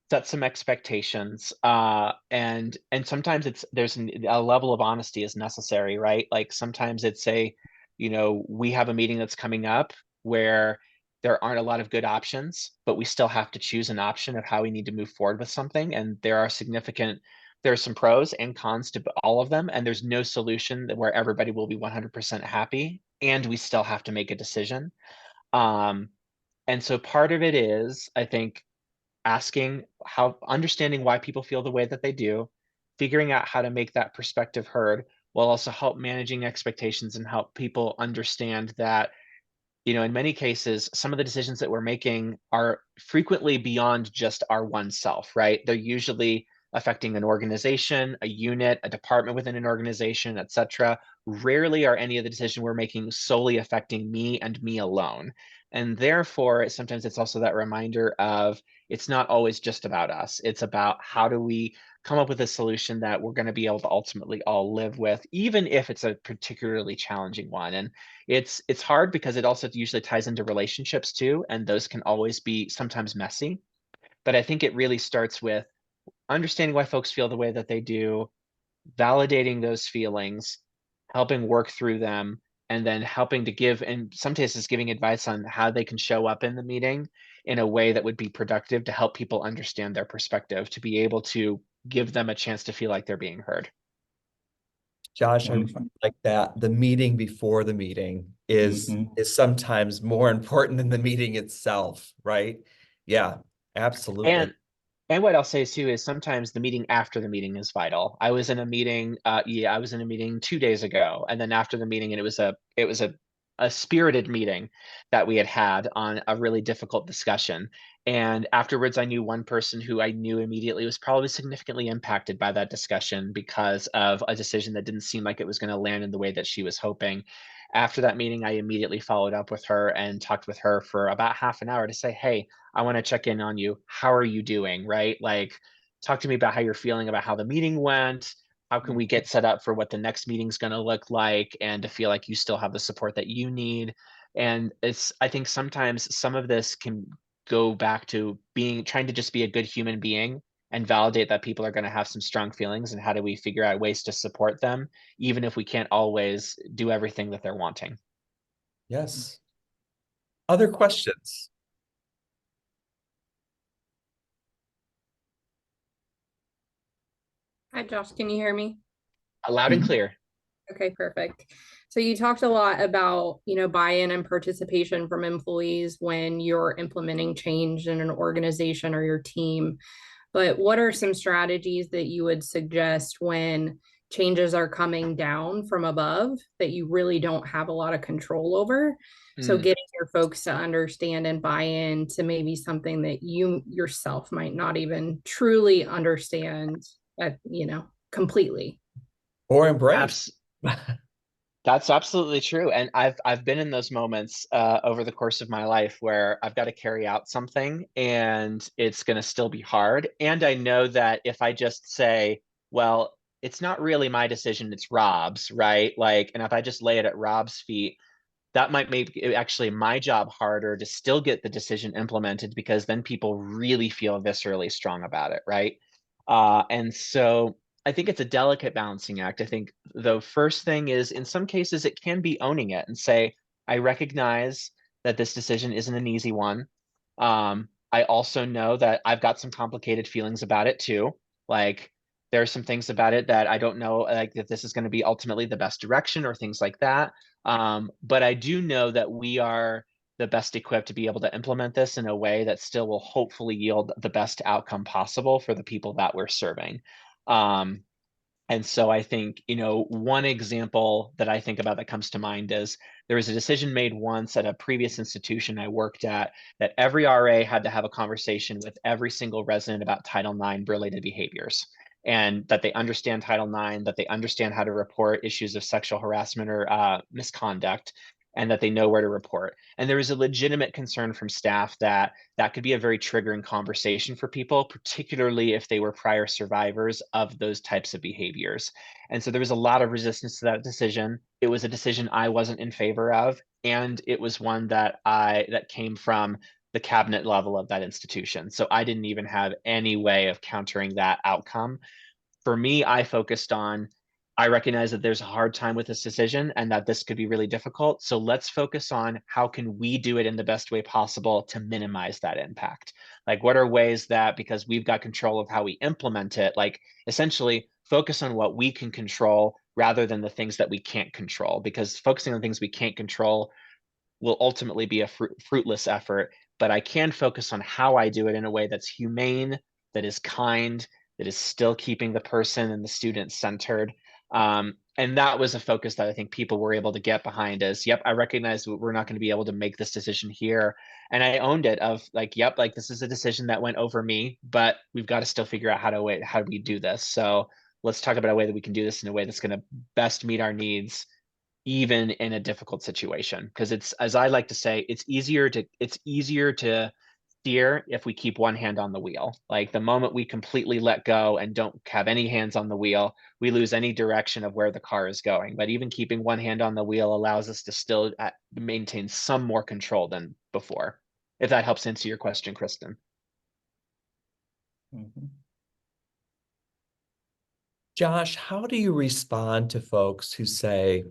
Set some expectations, and sometimes a level of honesty is necessary, right? Like sometimes it's we have a meeting that's coming up where there aren't a lot of good options, but we still have to choose an option of how we need to move forward with something, and there are some pros and cons to all of them, and there's no solution where everybody will be 100% happy, and we still have to make a decision. um and so part of it is, I think, understanding why people feel the way that they do, figuring out how to make that perspective heard, will also help managing expectations and help people understand that, in many cases, some of the decisions that we're making are frequently beyond just our one self, right? They're usually affecting an organization, a unit, a department within an organization, etc. Rarely are any of the decisions we're making solely affecting me and me alone. And therefore, sometimes it's also that reminder of it's not always just about us. It's about how do we come up with a solution that we're going to be able to ultimately all live with, even if it's a particularly challenging one. And it's hard because it also usually ties into relationships too, and those can always be sometimes messy. But I think it really starts with understanding why folks feel the way that they do, validating those feelings, helping work through them, and then helping to give, in some cases, giving advice on how they can show up in the meeting in a way that would be productive to help people understand their perspective, to be able to give them a chance to feel like they're being heard. Josh, I really Wonderful. like that. The meeting before the meeting Mhm. is sometimes more important than the meeting itself, right? Yeah, absolutely. And And what I'll say too is sometimes the meeting after the meeting is vital. I was in a meeting 2 days ago, and then after the meeting, and it was a spirited meeting that we had on a really difficult discussion. And afterwards, I knew one person who I knew immediately was probably significantly impacted by that discussion because of a decision that didn't seem like it was going to land in the way that she was hoping. After that meeting, I immediately followed up with her and talked with her for about half an hour to say, hey, I want to check in on you. How are you doing? Right? Like, talk to me about how you're feeling about how the meeting went. How can we get set up for what the next meeting's going to look like, and to feel like you still have the support that you need? And I think sometimes some of this can go back to trying to just be a good human being and validate that people are going to have some strong feelings, and how do we figure out ways to support them, even if we can't always do everything that they're wanting. Yes. Other questions? Hi, Josh. Can you hear me? Loud and clear. Okay, perfect. So you talked a lot about, buy-in and participation from employees when you're implementing change in an organization or your team. But what are some strategies that you would suggest when changes are coming down from above that you really don't have a lot of control over? So Mm. getting your folks to understand and buy in to maybe something that you yourself might not even truly understand completely. Or embrace? Abs- That's absolutely true. And I've been in those moments over the course of my life where I've got to carry out something and it's going to still be hard. And I know that if I just say, well, it's not really my decision, it's Rob's, right? Like, and if I just lay it at Rob's feet, that might make it actually my job harder to still get the decision implemented, because then people really feel viscerally strong about it, right? And so I think it's a delicate balancing act. I think the first thing is, in some cases, it can be owning it and say, I recognize that this decision isn't an easy one. I also know that I've got some complicated feelings about it too. Like, there are some things about it that I don't know, like that this is going to be ultimately the best direction or things like that. But I do know that we are the best equipped to be able to implement this in a way that still will hopefully yield the best outcome possible for the people that we're serving. Um, and so I think, one example that I think about that comes to mind is there was a decision made once at a previous institution I worked at that every RA had to have a conversation with every single resident about Title IX related behaviors, and that they understand Title IX, that they understand how to report issues of sexual harassment or misconduct, and that they know where to report. And there was a legitimate concern from staff that that could be a very triggering conversation for people, particularly if they were prior survivors of those types of behaviors. And so there was a lot of resistance to that decision. It was a decision I wasn't in favor of, and it was one that came from the cabinet level of that institution. So I didn't even have any way of countering that outcome. For me, I recognize that there's a hard time with this decision and that this could be really difficult. So let's focus on how can we do it in the best way possible to minimize that impact. Like, what are ways that, because we've got control of how we implement it, like essentially focus on what we can control rather than the things that we can't control, because focusing on things we can't control will ultimately be a fruitless effort. But I can focus on how I do it in a way that's humane, that is kind, that is still keeping the person and the student centered. And that was a focus that I think people were able to get behind. Is, yep, I recognize we're not going to be able to make this decision here. And I owned it of like, yep, like this is a decision that went over me, but we've got to still figure out how do we do this. So let's talk about a way that we can do this in a way that's going to best meet our needs, even in a difficult situation. Because it's, as I like to say, it's easier to steer if we keep one hand on the wheel. Like, the moment we completely let go and don't have any hands on the wheel, we lose any direction of where the car is going. But even keeping one hand on the wheel allows us to still maintain some more control than before. If that helps answer your question, Kristen. Mhm. Josh, how do you respond to folks who say,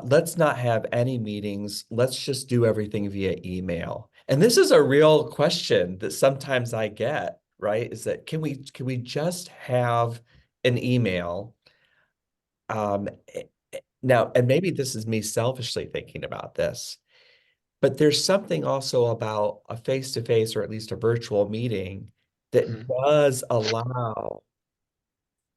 let's not have any meetings, let's just do everything via email? And this is a real question that sometimes I get, right? Is that can we just have an email? Now, and maybe this is me selfishly thinking about this, but there's something also about a face-to-face or at least a virtual meeting that Mhm. does allow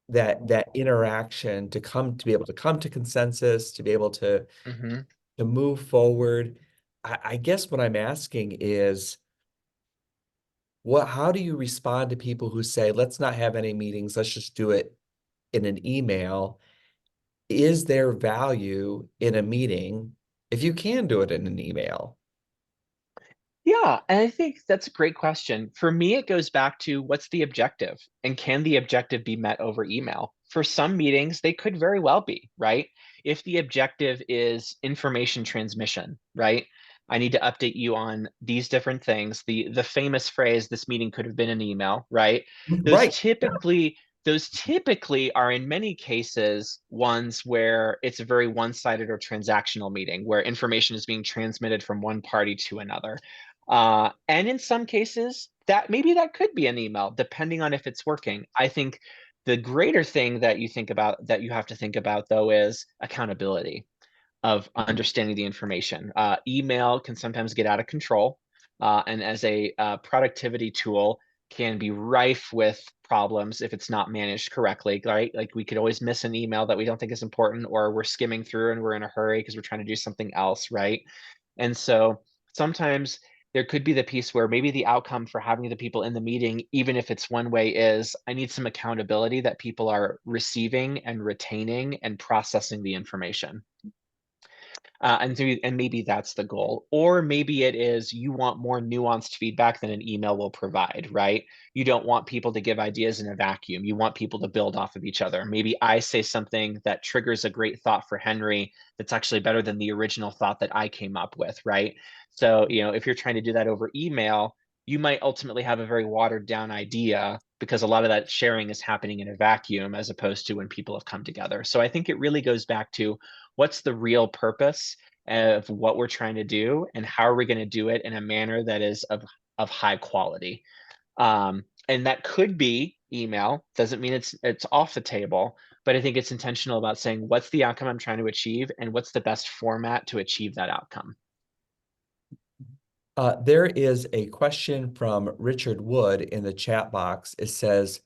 that interaction to be able to come to consensus, to be able to Mhm. move forward. I guess what I'm asking is, how do you respond to people who say, let's not have any meetings, let's just do it in an email? is there value in a meeting if you can do it in an email? Yeah, and I think that's a great question. For me, it goes back to what's the objective and can the objective be met over email? For some meetings, they could very well be, right? If the objective is information transmission, right? I need to update you on these different things. The famous phrase, this meeting could have been an email, right? Those Right. typically those typically are in many cases ones where it's a very one-sided or transactional meeting where information is being transmitted from one party to another. And in some cases, that maybe that could be an email, depending on if it's working. I think the greater thing that you have to think about though is accountability of understanding the information. Email can sometimes get out of control, and as a productivity tool, can be rife with problems if it's not managed correctly. Right, like we could always miss an email that we don't think is important, or we're skimming through and we're in a hurry because we're trying to do something else. Right, and so sometimes there could be the piece where maybe the outcome for having the people in the meeting, even if it's one way, is I need some accountability that people are receiving and retaining and processing the information. And maybe that's the goal. Or maybe it is you want more nuanced feedback than an email will provide, right? You don't want people to give ideas in a vacuum. You want people to build off of each other. Maybe I say something that triggers a great thought for Henry that's actually better than the original thought that I came up with, right? So, if you're trying to do that over email, you might ultimately have a very watered down idea because a lot of that sharing is happening in a vacuum as opposed to when people have come together. So I think it really goes back to what's the real purpose of what we're trying to do and how are we going to do it in a manner that is of high quality. And that could be email, doesn't mean it's off the table, but I think it's intentional about saying what's the outcome I'm trying to achieve and what's the best format to achieve that outcome. There is a question from Richard Wood in the chat box. It says,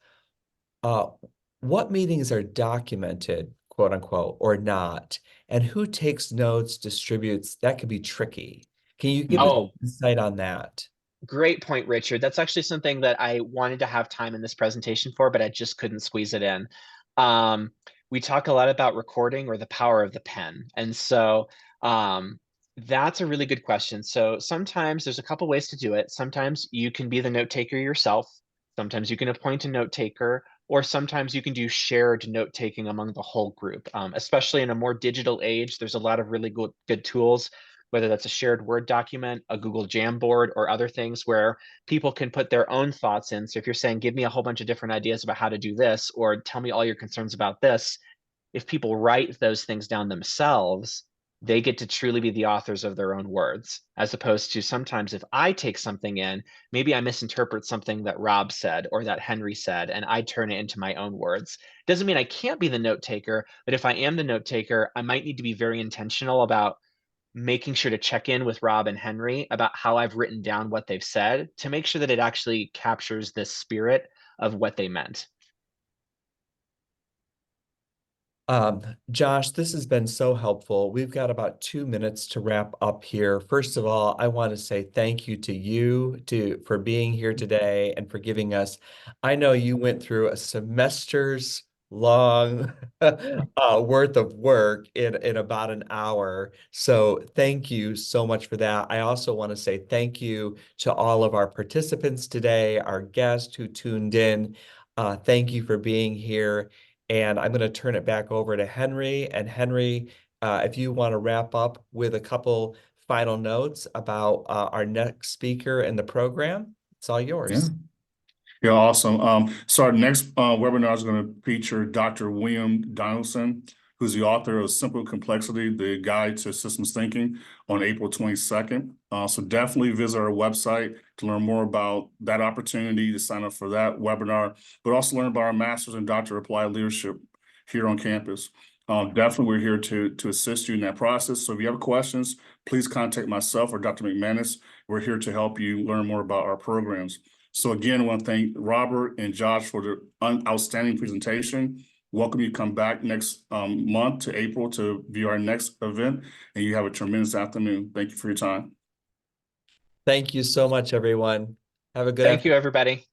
what meetings are documented, quote unquote, or not? And who takes notes, distributes? That could be tricky. Can you give us Oh, insight on that? great point, Richard. That's actually something that I wanted to have time in this presentation for, but I just couldn't squeeze it in. We talk a lot about recording or the power of the pen. And so that's a really good question. So sometimes there's a couple ways to do it. Sometimes you can be the note taker yourself. Sometimes you can appoint a note taker, or sometimes you can do shared note taking among the whole group. Especially in a more digital age, there's a lot of really good tools, whether that's a shared Word document, a Google Jamboard, or other things where people can put their own thoughts in. So if you're saying, give me a whole bunch of different ideas about how to do this, or tell me all your concerns about this, if people write those things down themselves, they get to truly be the authors of their own words, as opposed to sometimes if I take something in, maybe I misinterpret something that Rob said or that Henry said, and I turn it into my own words. Doesn't mean I can't be the note taker, but if I am the note taker, I might need to be very intentional about making sure to check in with Rob and Henry about how I've written down what they've said to make sure that it actually captures the spirit of what they meant. Josh, this has been so helpful. We've got about 2 minutes to wrap up here. First of all, I want to say thank you to you for being here today and for giving us. I know you went through a semester's long worth of work in about an hour. So thank you so much for that. I also want to say thank you to all of our participants today, our guests who tuned in. Thank you for being here. And I'm going to turn it back over to Henry. And Henry, if you want to wrap up with a couple final notes about our next speaker in the program, it's all yours. Yeah. Yeah, awesome. So our next webinar is going to feature Dr. William Donaldson, who's the author of Simple Complexity, the Guide to Systems Thinking, on April 22nd. So definitely visit our website to learn more about that opportunity, to sign up for that webinar, but also learn about our Master's and Doctor of Applied Leadership here on campus. Definitely, we're here to assist you in that process. So if you have questions, please contact myself or Dr. McManus. We're here to help you learn more about our programs. So again, I want to thank Robert and Josh for the outstanding presentation. Welcome you to come back next month to April to view our next event, and you have a tremendous afternoon. Thank you for your time. Thank you so much, everyone. Have a good Thank you, everybody.